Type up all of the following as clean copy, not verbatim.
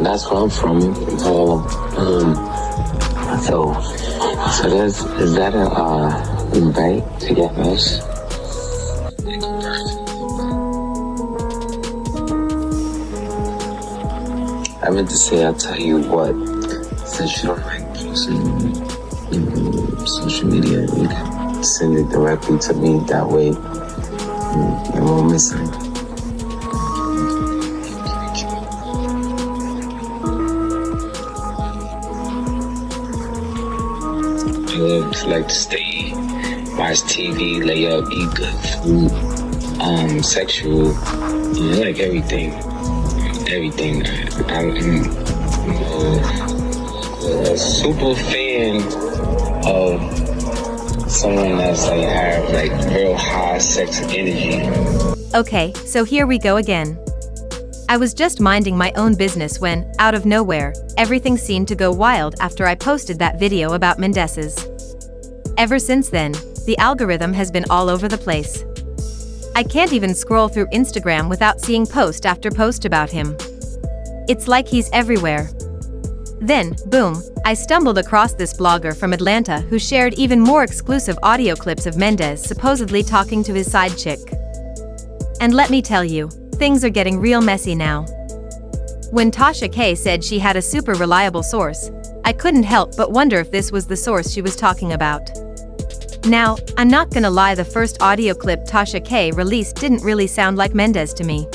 That's where I'm from. Is that a invite to get us? I meant to say, I'll tell you what, since you don't like posting social media, you can send it directly to me. That way, you won't miss it. I love to like to stay, watch TV, lay up, eat good food, sexual, like everything. I'm a super fan of someone that's like have like real high sex energy. Okay, so here we go again. I was just minding my own business when, out of nowhere, everything seemed to go wild after I posted that video about Mendeecees. Ever since then, the algorithm has been all over the place. I can't even scroll through Instagram without seeing post after post about him. It's like he's everywhere. Then, boom, I stumbled across this blogger from Atlanta who shared even more exclusive audio clips of Mendeecees supposedly talking to his side chick. And let me tell you, things are getting real messy now. When Tasha K said she had a super reliable source, I couldn't help but wonder if this was the source she was talking about. Now, I'm not gonna lie, the first audio clip Tasha K released didn't really sound like Mendeecees to me.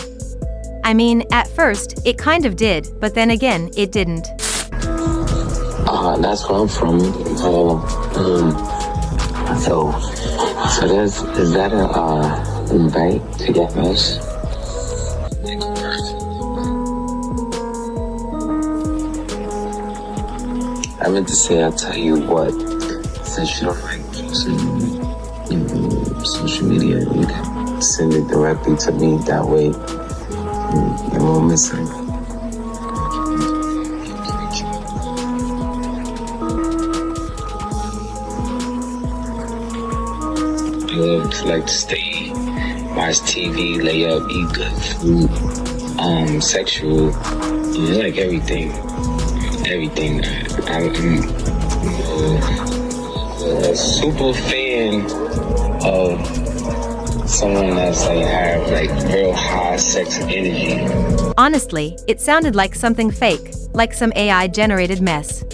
I mean, at first, it kind of did, but then again, it didn't. That's where I'm from. Is that a invite to get us? I meant to say, I'll tell you what, since you don't like posting social media, you can send it directly to me. That way, you won't miss it. I love to like to stay, watch TV, lay up, eat good food, sexual, like everything. I'm a super fan of someone that's like have like real high sex energy. Honestly, it sounded like something fake, like some AI generated mess.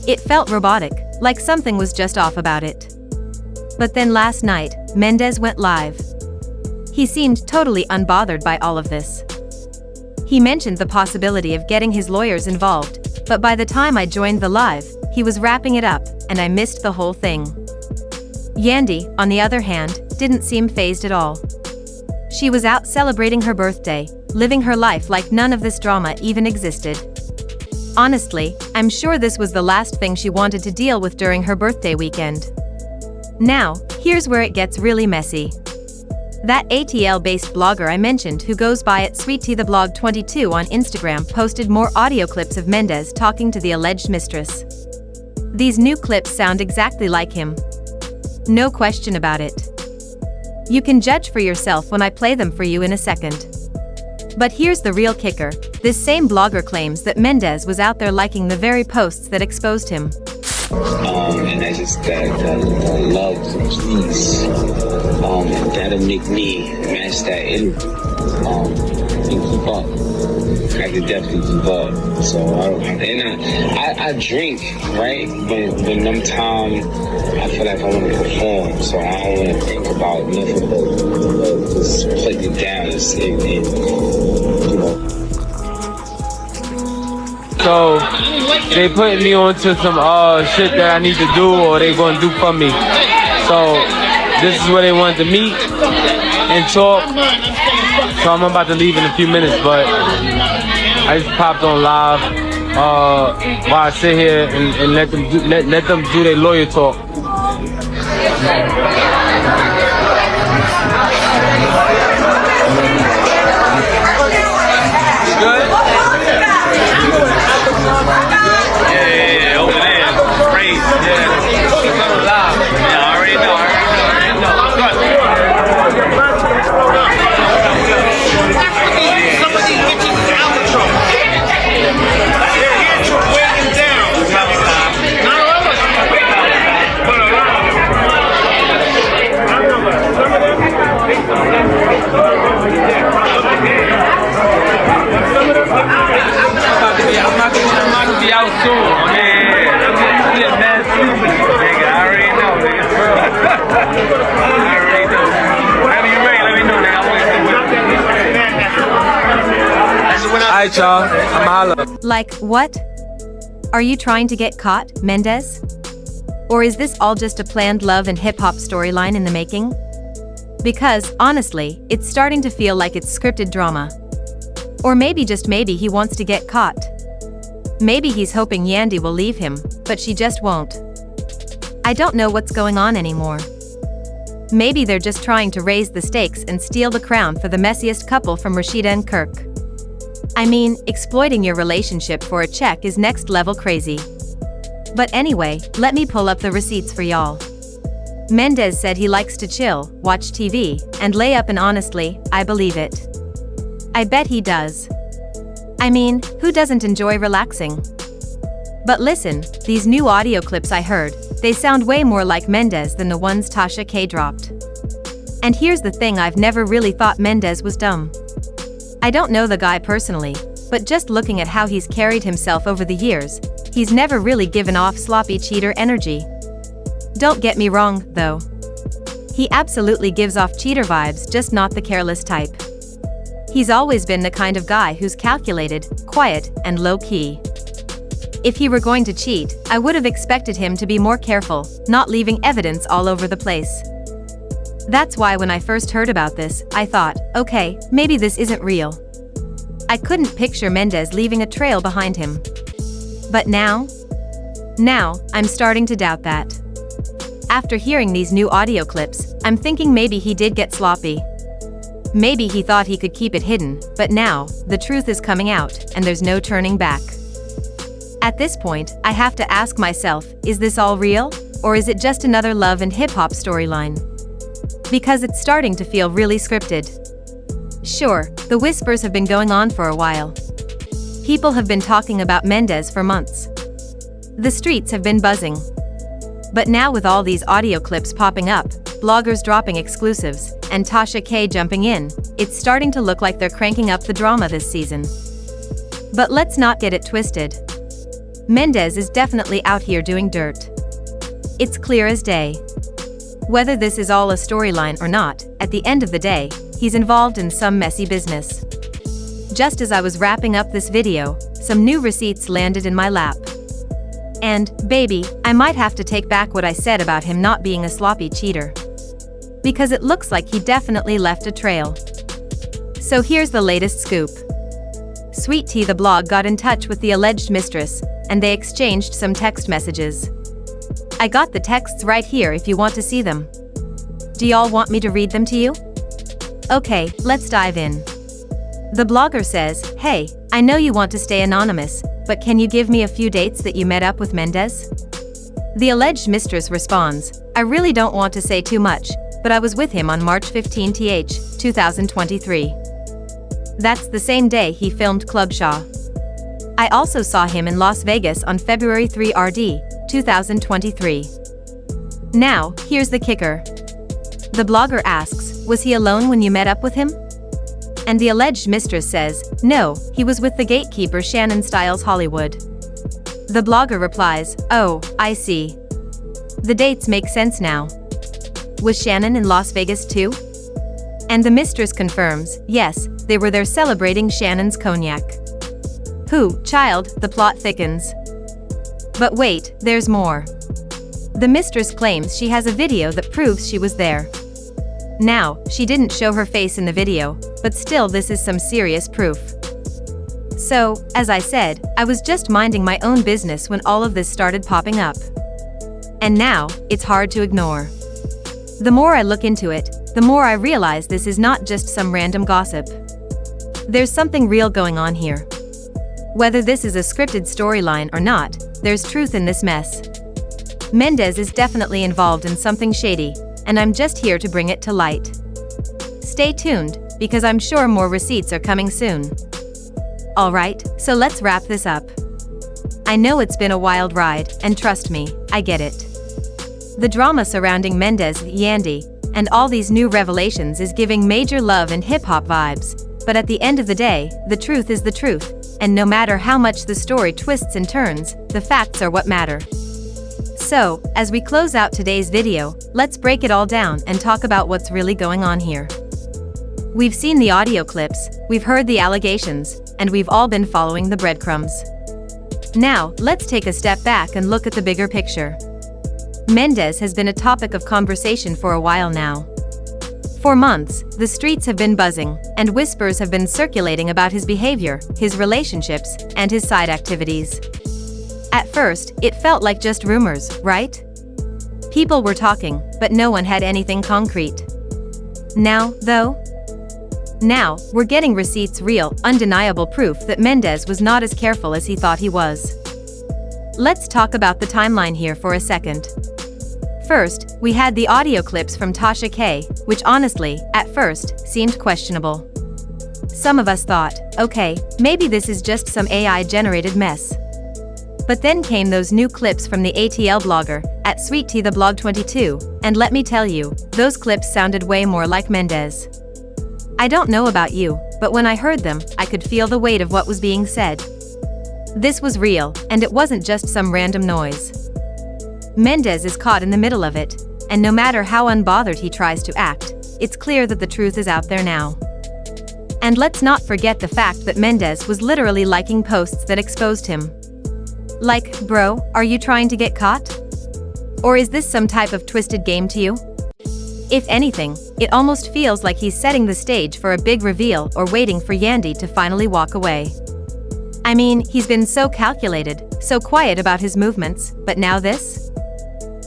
It felt robotic, like something was just off about it. But then last night, Mendeecees went live. He seemed totally unbothered by all of this. He mentioned the possibility of getting his lawyers involved, but by the time I joined the live, he was wrapping it up, and I missed the whole thing. Yandy, on the other hand, didn't seem fazed at all. She was out celebrating her birthday, living her life like none of this drama even existed. Honestly, I'm sure this was the last thing she wanted to deal with during her birthday weekend. Now, here's where it gets really messy. That ATL-based blogger I mentioned who goes by at SweetTeaTheBlog22 on Instagram posted more audio clips of Mendeecees talking to the alleged mistress. These new clips sound exactly like him. No question about it. You can judge for yourself when I play them for you in a second. But here's the real kicker. This same blogger claims that Mendeecees was out there liking the very posts that exposed him. And I just that love, please. That'll make me match that energy. And keep up. I could definitely keep up. So I drink, right? But when them time I feel like I want to perform, so I don't want to think about nothing but just put it down and you know. So they putting me onto some shit that I need to do or they gonna do for me. So this is where they wanted to meet and talk. So I'm about to leave in a few minutes, but I just popped on live while I sit here and let them do their lawyer talk. Good? Yeah, over there. Great. Yeah. She's coming live. Yeah, I already know. Somebody get you the outro. soon. Yeah. Shit, man, stupid. Nigga, I already know, nigga. I already know. Whenever you ready, let me know, nigga. I want to see what. Alright, y'all. I'm holla. Like, what? Are you trying to get caught, Mendez? Or is this all just a planned love and hip-hop storyline in the making? Because, honestly, it's starting to feel like it's scripted drama. Or maybe just maybe he wants to get caught. Maybe he's hoping Yandy will leave him, but she just won't. I don't know what's going on anymore. Maybe they're just trying to raise the stakes and steal the crown for the messiest couple from Rashida and Kirk. I mean, exploiting your relationship for a check is next level crazy. But anyway, let me pull up the receipts for y'all. Mendez said he likes to chill, watch TV, and lay up, and honestly, I believe it. I bet he does. I mean, who doesn't enjoy relaxing? But listen, these new audio clips I heard, they sound way more like Mendez than the ones Tasha K dropped. And here's the thing, I've never really thought Mendez was dumb. I don't know the guy personally, but just looking at how he's carried himself over the years, he's never really given off sloppy cheater energy. Don't get me wrong, though. He absolutely gives off cheater vibes, just not the careless type. He's always been the kind of guy who's calculated, quiet, and low-key. If he were going to cheat, I would have expected him to be more careful, not leaving evidence all over the place. That's why when I first heard about this, I thought, okay, maybe this isn't real. I couldn't picture Mendez leaving a trail behind him. But now, I'm starting to doubt that. After hearing these new audio clips, I'm thinking maybe he did get sloppy. Maybe he thought he could keep it hidden, but now, the truth is coming out, and there's no turning back. At this point, I have to ask myself, is this all real? Or is it just another love and hip-hop storyline? Because it's starting to feel really scripted. Sure, the whispers have been going on for a while. People have been talking about Mendez for months. The streets have been buzzing. But now with all these audio clips popping up, bloggers dropping exclusives, and Tasha K jumping in, it's starting to look like they're cranking up the drama this season. But let's not get it twisted. Mendez is definitely out here doing dirt. It's clear as day. Whether this is all a storyline or not, at the end of the day, he's involved in some messy business. Just as I was wrapping up this video, some new receipts landed in my lap. And, baby, I might have to take back what I said about him not being a sloppy cheater. Because it looks like he definitely left a trail. So here's the latest scoop. Sweet Tea the blog got in touch with the alleged mistress, and they exchanged some text messages. I got the texts right here if you want to see them. Do y'all want me to read them to you? Okay, let's dive in. The blogger says, "Hey, I know you want to stay anonymous, but can you give me a few dates that you met up with Mendez?" The alleged mistress responds, "I really don't want to say too much, but I was with him on March 15, 2023. That's the same day he filmed Club Shaw. I also saw him in Las Vegas on February 3, 2023. Now, here's the kicker. The blogger asks, was he alone when you met up with him? And the alleged mistress says, no, he was with the gatekeeper Shannon Styles Hollywood. The blogger replies, oh, I see. The dates make sense now. Was Shannon in Las Vegas too? And the mistress confirms, yes, they were there celebrating Shannon's cognac. Who, child, the plot thickens. But wait, there's more. The mistress claims she has a video that proves she was there. Now, she didn't show her face in the video, but still this is some serious proof. So, as I said, I was just minding my own business when all of this started popping up. And now, it's hard to ignore. The more I look into it, the more I realize this is not just some random gossip. There's something real going on here. Whether this is a scripted storyline or not, there's truth in this mess. Mendez is definitely involved in something shady, and I'm just here to bring it to light. Stay tuned, because I'm sure more receipts are coming soon. Alright, so let's wrap this up. I know it's been a wild ride, and trust me, I get it. The drama surrounding Mendez, Yandy, and all these new revelations is giving major love and hip-hop vibes, but at the end of the day, the truth is the truth, and no matter how much the story twists and turns, the facts are what matter. So, as we close out today's video, let's break it all down and talk about what's really going on here. We've seen the audio clips, we've heard the allegations, and we've all been following the breadcrumbs. Now, let's take a step back and look at the bigger picture. Mendeecees has been a topic of conversation for a while now. For months, the streets have been buzzing, and whispers have been circulating about his behavior, his relationships, and his side activities. At first, it felt like just rumors, right? People were talking, but no one had anything concrete. Now, though? Now, we're getting receipts, real, undeniable proof that Mendeecees was not as careful as he thought he was. Let's talk about the timeline here for a second. First, we had the audio clips from Tasha K, which honestly, at first, seemed questionable. Some of us thought, okay, maybe this is just some AI-generated mess. But then came those new clips from the ATL blogger, at SweetTheBlog22, and let me tell you, those clips sounded way more like Mendeecees. I don't know about you, but when I heard them, I could feel the weight of what was being said. This was real, and it wasn't just some random noise. Mendeecees is caught in the middle of it, and no matter how unbothered he tries to act, it's clear that the truth is out there now. And let's not forget the fact that Mendeecees was literally liking posts that exposed him. Like, bro, are you trying to get caught? Or is this some type of twisted game to you? If anything, it almost feels like he's setting the stage for a big reveal or waiting for Yandy to finally walk away. I mean, he's been so calculated, so quiet about his movements, but now this?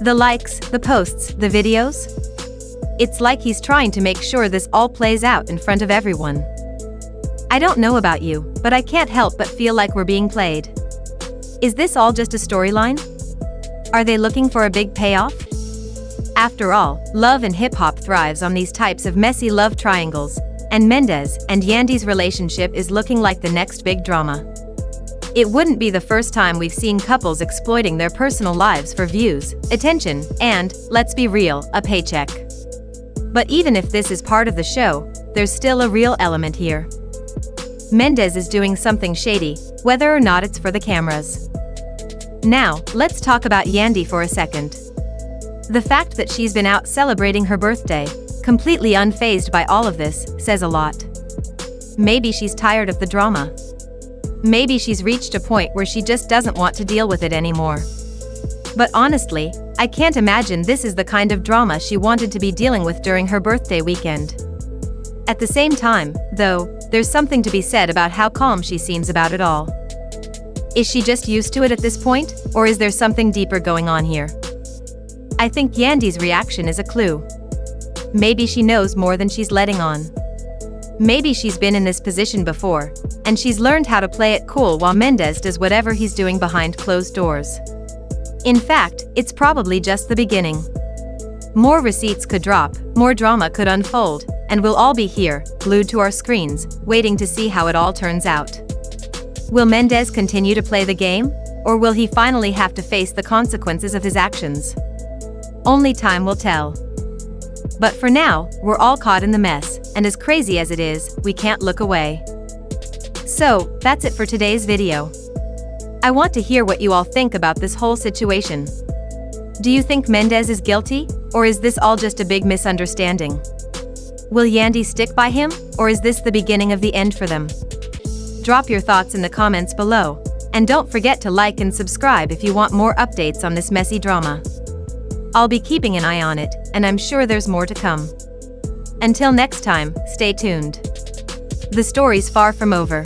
The likes, the posts, the videos? It's like he's trying to make sure this all plays out in front of everyone. I don't know about you, but I can't help but feel like we're being played. Is this all just a storyline? Are they looking for a big payoff? After all, love and hip-hop thrives on these types of messy love triangles, and Mendeecees and Yandy's relationship is looking like the next big drama. It wouldn't be the first time we've seen couples exploiting their personal lives for views, attention, and, let's be real, a paycheck. But even if this is part of the show, there's still a real element here. Mendeecees is doing something shady, whether or not it's for the cameras. Now, let's talk about Yandy for a second. The fact that she's been out celebrating her birthday, completely unfazed by all of this, says a lot. Maybe she's tired of the drama. Maybe she's reached a point where she just doesn't want to deal with it anymore. But honestly, I can't imagine this is the kind of drama she wanted to be dealing with during her birthday weekend. At the same time, though, there's something to be said about how calm she seems about it all. Is she just used to it at this point, or is there something deeper going on here? I think Yandy's reaction is a clue. Maybe she knows more than she's letting on. Maybe she's been in this position before, and she's learned how to play it cool while Mendeecees does whatever he's doing behind closed doors. In fact, it's probably just the beginning. More receipts could drop, more drama could unfold, and we'll all be here, glued to our screens, waiting to see how it all turns out. Will Mendeecees continue to play the game, or will he finally have to face the consequences of his actions? Only time will tell. But for now, we're all caught in the mess, and as crazy as it is, we can't look away. So, that's it for today's video. I want to hear what you all think about this whole situation. Do you think Mendeecees is guilty, or is this all just a big misunderstanding? Will Yandy stick by him, or is this the beginning of the end for them? Drop your thoughts in the comments below, and don't forget to like and subscribe if you want more updates on this messy drama. I'll be keeping an eye on it, and I'm sure there's more to come. Until next time, stay tuned. The story's far from over.